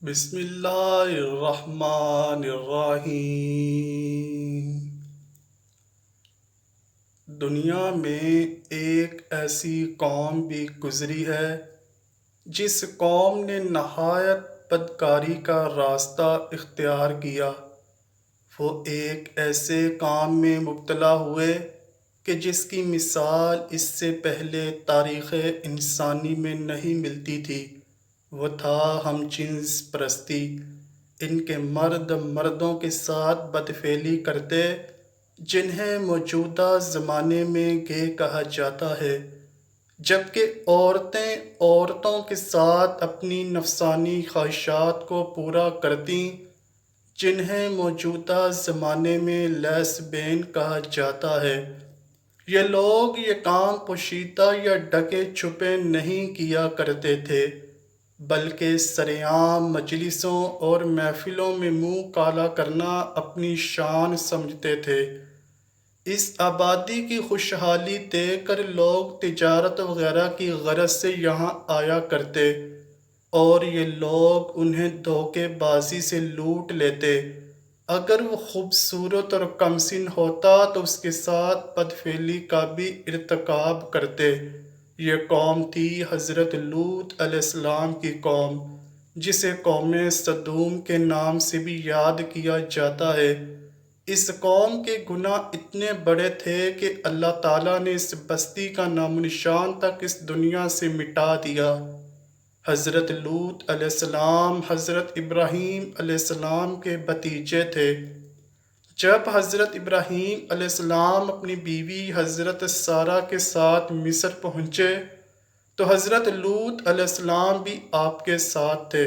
بسم اللہ الرحمن الرحیم۔ دنیا میں ایک ایسی قوم بھی گزری ہے جس قوم نے نہایت بدکاری کا راستہ اختیار کیا۔ وہ ایک ایسے کام میں مبتلا ہوئے کہ جس کی مثال اس سے پہلے تاریخ انسانی میں نہیں ملتی تھی۔ وہ تھا ہم جنس پرستی۔ ان کے مرد مردوں کے ساتھ بدفعلی کرتے، جنہیں موجودہ زمانے میں گے کہا جاتا ہے، جبکہ عورتیں عورتوں کے ساتھ اپنی نفسانی خواہشات کو پورا کرتیں، جنہیں موجودہ زمانے میں لیسبین کہا جاتا ہے۔ یہ لوگ یہ کام پوشیدہ یا ڈھکے چھپے نہیں کیا کرتے تھے، بلکہ سرعام مجلسوں اور محفلوں میں منہ کالا کرنا اپنی شان سمجھتے تھے۔ اس آبادی کی خوشحالی دیکھ کر لوگ تجارت وغیرہ کی غرض سے یہاں آیا کرتے، اور یہ لوگ انہیں دھوکے بازی سے لوٹ لیتے۔ اگر وہ خوبصورت اور کمسن ہوتا تو اس کے ساتھ بدفعلی کا بھی ارتکاب کرتے۔ یہ قوم تھی حضرت لوط علیہ السلام کی قوم، جسے قوم سدوم کے نام سے بھی یاد کیا جاتا ہے۔ اس قوم کے گناہ اتنے بڑے تھے کہ اللہ تعالیٰ نے اس بستی کا نام و نشان تک اس دنیا سے مٹا دیا۔ حضرت لوط علیہ السلام حضرت ابراہیم علیہ السلام کے بھتیجے تھے۔ جب حضرت ابراہیم علیہ السلام اپنی بیوی حضرت سارہ کے ساتھ مصر پہنچے تو حضرت لوط علیہ السلام بھی آپ کے ساتھ تھے۔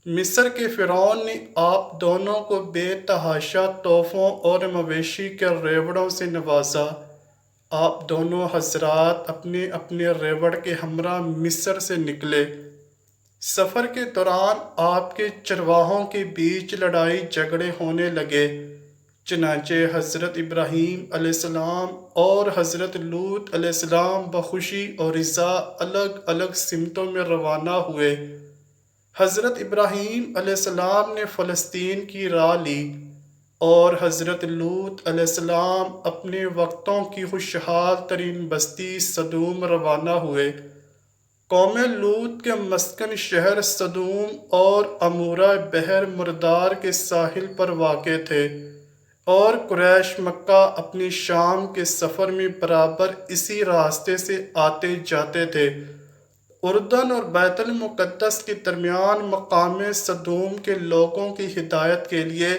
مصر کے فرعون نے آپ دونوں کو بے تحاشا تحفوں اور مویشی کے ریوڑوں سے نوازا۔ آپ دونوں حضرات اپنے اپنے ریوڑ کے ہمراہ مصر سے نکلے۔ سفر کے دوران آپ کے چرواہوں کے بیچ لڑائی جھگڑے ہونے لگے، چنانچہ حضرت ابراہیم علیہ السلام اور حضرت لوط علیہ السلام بخوشی اور رضا الگ الگ سمتوں میں روانہ ہوئے۔ حضرت ابراہیم علیہ السلام نے فلسطین کی راہ لی، اور حضرت لوط علیہ السلام اپنے وقتوں کی خوشحال ترین بستی سدوم روانہ ہوئے۔ قوم لوط کے مسکن شہر سدوم اور عمورہ بحر مردار کے ساحل پر واقع تھے، اور قریش مکہ اپنی شام کے سفر میں برابر اسی راستے سے آتے جاتے تھے۔ اردن اور بیت المقدس کے درمیان مقام سدوم کے لوگوں کی ہدایت کے لیے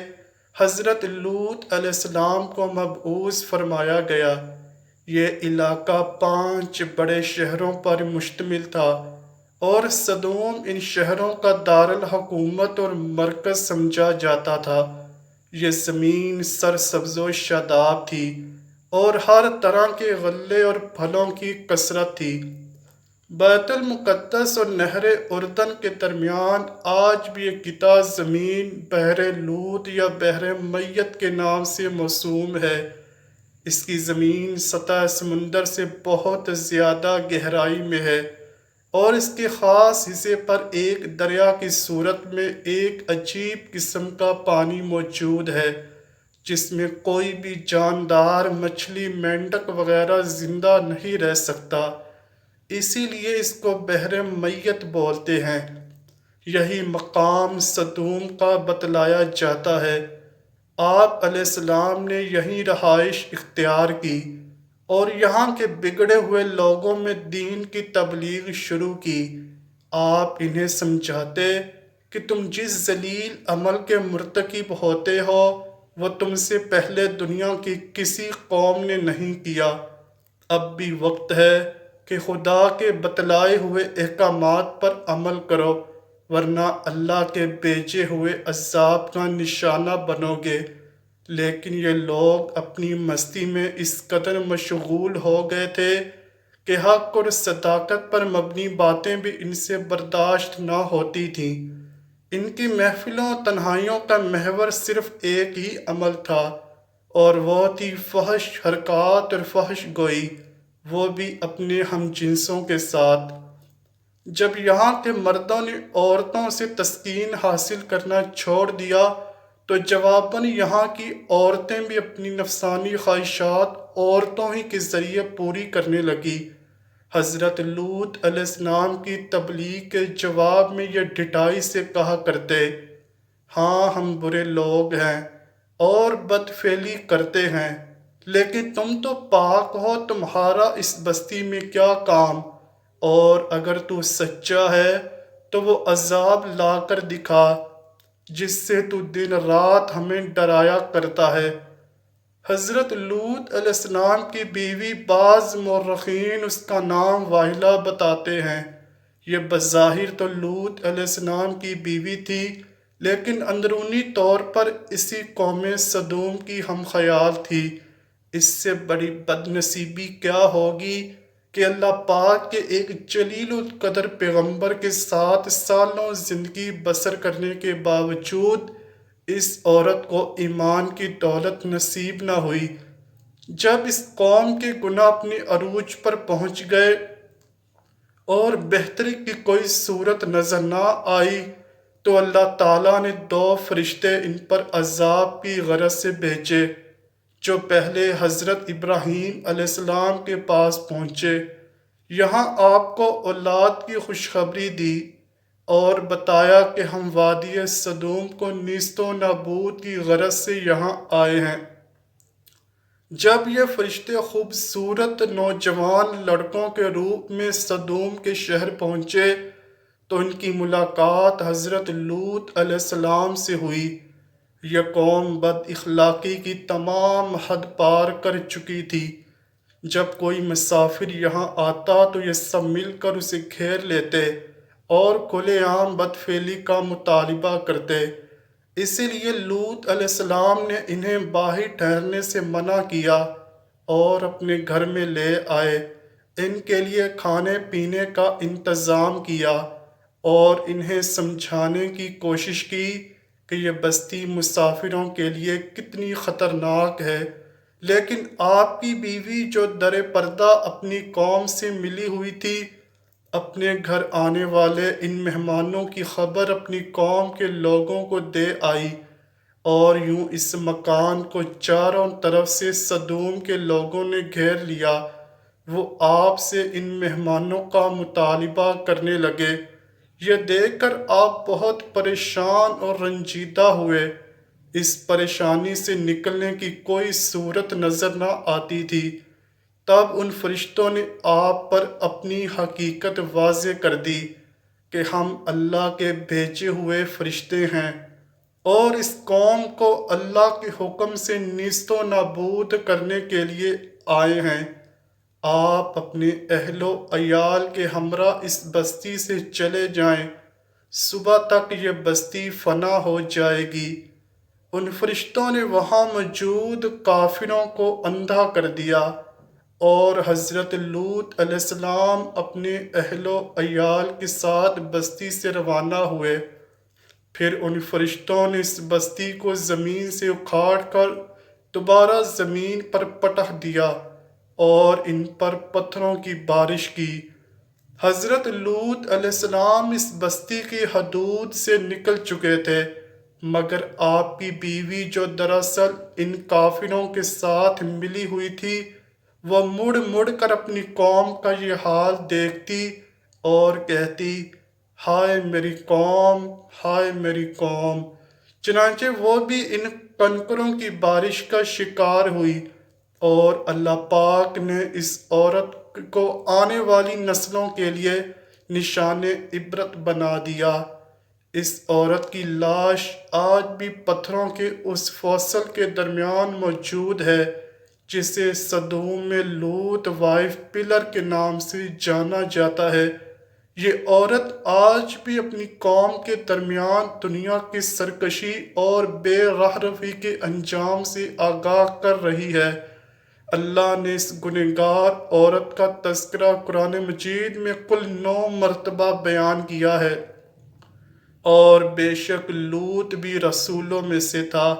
حضرت لوط علیہ السلام کو مبعوث فرمایا گیا۔ یہ علاقہ 5 بڑے شہروں پر مشتمل تھا، اور سدوم ان شہروں کا دارالحکومت اور مرکز سمجھا جاتا تھا۔ یہ زمین سرسبز و شاداب تھی، اور ہر طرح کے غلے اور پھلوں کی کثرت تھی۔ بیت المقدس اور نہر اردن کے درمیان آج بھی یہ قطعہ زمین بحر لوط یا بحر میت کے نام سے موسوم ہے۔ اس کی زمین سطح سمندر سے بہت زیادہ گہرائی میں ہے، اور اس کے خاص حصے پر ایک دریا کی صورت میں ایک عجیب قسم کا پانی موجود ہے، جس میں کوئی بھی جاندار مچھلی مینڈک وغیرہ زندہ نہیں رہ سکتا، اسی لیے اس کو بحر میت بولتے ہیں۔ یہی مقام سدوم کا بتلایا جاتا ہے۔ آپ علیہ السلام نے یہیں رہائش اختیار کی، اور یہاں کے بگڑے ہوئے لوگوں میں دین کی تبلیغ شروع کی۔ آپ انہیں سمجھاتے کہ تم جس ذلیل عمل کے مرتکب ہوتے ہو وہ تم سے پہلے دنیا کی کسی قوم نے نہیں کیا۔ اب بھی وقت ہے کہ خدا کے بتلائے ہوئے احکامات پر عمل کرو، ورنہ اللہ کے بھیجے ہوئے عذاب کا نشانہ بنو گے۔ لیکن یہ لوگ اپنی مستی میں اس قدر مشغول ہو گئے تھے کہ حق اور صداقت پر مبنی باتیں بھی ان سے برداشت نہ ہوتی تھیں۔ ان کی محفلوں تنہائیوں کا محور صرف ایک ہی عمل تھا، اور وہ تھی فحش حرکات اور فحش گوئی، وہ بھی اپنے ہم جنسوں کے ساتھ۔ جب یہاں کے مردوں نے عورتوں سے تسکین حاصل کرنا چھوڑ دیا تو جواباً یہاں کی عورتیں بھی اپنی نفسانی خواہشات عورتوں ہی کے ذریعے پوری کرنے لگی۔ حضرت لوط علیہ السلام کی تبلیغ کے جواب میں یہ ڈٹائی سے کہا کرتے، ہاں ہم برے لوگ ہیں اور بدفعلی کرتے ہیں، لیکن تم تو پاک ہو، تمہارا اس بستی میں کیا کام؟ اور اگر تو سچا ہے تو وہ عذاب لا کر دکھا جس سے تو دن رات ہمیں ڈرایا کرتا ہے۔ حضرت لوط علیہ السلام کی بیوی بعض مورخین اس کا نام واحلہ بتاتے ہیں۔ یہ بظاہر تو لوط علیہ السلام کی بیوی تھی، لیکن اندرونی طور پر اسی قوم سدوم کی ہم خیال تھی۔ اس سے بڑی بد نصیبی کیا ہوگی کہ اللہ پاک کے ایک جلیل القدر پیغمبر کے ساتھ سالوں زندگی بسر کرنے کے باوجود اس عورت کو ایمان کی دولت نصیب نہ ہوئی۔ جب اس قوم کے گناہ اپنے عروج پر پہنچ گئے اور بہتری کی کوئی صورت نظر نہ آئی تو اللہ تعالیٰ نے 2 فرشتے ان پر عذاب کی غرض سے بھیجے، جو پہلے حضرت ابراہیم علیہ السلام کے پاس پہنچے، یہاں آپ کو اولاد کی خوشخبری دی اور بتایا کہ ہم وادی سدوم کو نیست و نابود کی غرض سے یہاں آئے ہیں۔ جب یہ فرشتے خوبصورت نوجوان لڑکوں کے روپ میں سدوم کے شہر پہنچے تو ان کی ملاقات حضرت لوط علیہ السلام سے ہوئی۔ یہ قوم بد اخلاقی کی تمام حد پار کر چکی تھی۔ جب کوئی مسافر یہاں آتا تو یہ سب مل کر اسے گھیر لیتے اور کھلے عام بدفعلی کا مطالبہ کرتے۔ اسی لیے لوط علیہ السلام نے انہیں باہر ٹھہرنے سے منع کیا اور اپنے گھر میں لے آئے، ان کے لیے کھانے پینے کا انتظام کیا اور انہیں سمجھانے کی کوشش کی کہ یہ بستی مسافروں کے لیے کتنی خطرناک ہے۔ لیکن آپ کی بیوی جو در پردہ اپنی قوم سے ملی ہوئی تھی، اپنے گھر آنے والے ان مہمانوں کی خبر اپنی قوم کے لوگوں کو دے آئی، اور یوں اس مکان کو چاروں طرف سے سدوم کے لوگوں نے گھیر لیا۔ وہ آپ سے ان مہمانوں کا مطالبہ کرنے لگے۔ یہ دیکھ کر آپ بہت پریشان اور رنجیدہ ہوئے۔ اس پریشانی سے نکلنے کی کوئی صورت نظر نہ آتی تھی۔ تب ان فرشتوں نے آپ پر اپنی حقیقت واضح کر دی کہ ہم اللہ کے بھیجے ہوئے فرشتے ہیں اور اس قوم کو اللہ کے حکم سے نیست و نابود کرنے کے لیے آئے ہیں۔ آپ اپنے اہل و عیال کے ہمراہ اس بستی سے چلے جائیں، صبح تک یہ بستی فنا ہو جائے گی۔ ان فرشتوں نے وہاں موجود کافروں کو اندھا کر دیا اور حضرت لوط علیہ السلام اپنے اہل و عیال کے ساتھ بستی سے روانہ ہوئے۔ پھر ان فرشتوں نے اس بستی کو زمین سے اکھاڑ کر دوبارہ زمین پر پٹخ دیا اور ان پر پتھروں کی بارش کی۔ حضرت لوط علیہ السلام اس بستی کی حدود سے نکل چکے تھے، مگر آپ کی بیوی جو دراصل ان کافروں کے ساتھ ملی ہوئی تھی، وہ مڑ مڑ کر اپنی قوم کا یہ حال دیکھتی اور کہتی، ہائے میری قوم، ہائے میری قوم۔ چنانچہ وہ بھی ان کنکروں کی بارش کا شکار ہوئی اور اللہ پاک نے اس عورت کو آنے والی نسلوں کے لیے نشان عبرت بنا دیا۔ اس عورت کی لاش آج بھی پتھروں کے اس فوسل کے درمیان موجود ہے جسے سدوم میں لوط وائف پلر کے نام سے جانا جاتا ہے۔ یہ عورت آج بھی اپنی قوم کے درمیان دنیا کی سرکشی اور بے رحمتی کے انجام سے آگاہ کر رہی ہے۔ اللہ نے اس گنہگار عورت کا تذکرہ قرآن مجید میں کل 9 مرتبہ بیان کیا ہے، اور بے شک لوط بھی رسولوں میں سے تھا۔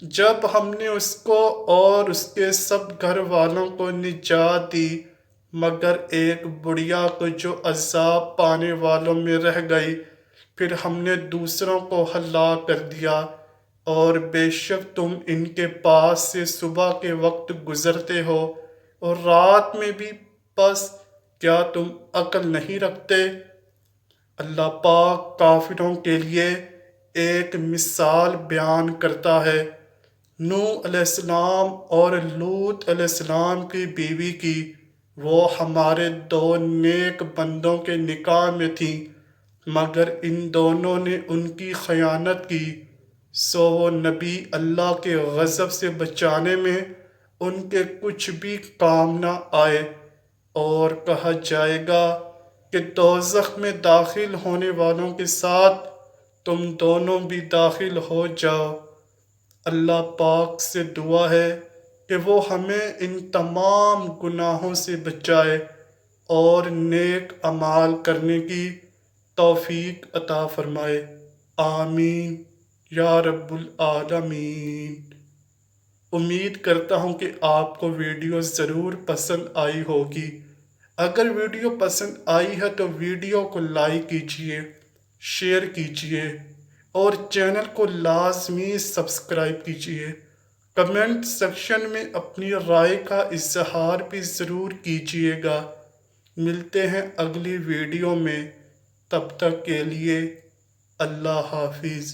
جب ہم نے اس کو اور اس کے سب گھر والوں کو نجات دی مگر ایک بڑھیا کو جو عذاب پانے والوں میں رہ گئی، پھر ہم نے دوسروں کو ہلاک کر دیا، اور بے شک تم ان کے پاس سے صبح کے وقت گزرتے ہو اور رات میں بھی، پس کیا تم عقل نہیں رکھتے؟ اللہ پاک کافروں کے لیے ایک مثال بیان کرتا ہے۔ نوح علیہ السلام اور لوط علیہ السلام کی بیوی کی، وہ ہمارے دو نیک بندوں کے نکاح میں تھیں، مگر ان دونوں نے ان کی خیانت کی، سو وہ نبی اللہ کے غضب سے بچانے میں ان کے کچھ بھی کام نہ آئے، اور کہا جائے گا کہ دوزخ میں داخل ہونے والوں کے ساتھ تم دونوں بھی داخل ہو جاؤ۔ اللہ پاک سے دعا ہے کہ وہ ہمیں ان تمام گناہوں سے بچائے اور نیک اعمال کرنے کی توفیق عطا فرمائے۔ آمین یا رب العالمین۔ امید کرتا ہوں کہ آپ کو ویڈیو ضرور پسند آئی ہوگی۔ اگر ویڈیو پسند آئی ہے تو ویڈیو کو لائک کیجیے، شیئر کیجیے اور چینل کو لازمی سبسکرائب کیجیے۔ کمنٹ سیکشن میں اپنی رائے کا اظہار بھی ضرور کیجیے گا۔ ملتے ہیں اگلی ویڈیو میں، تب تک کے لیے اللہ حافظ۔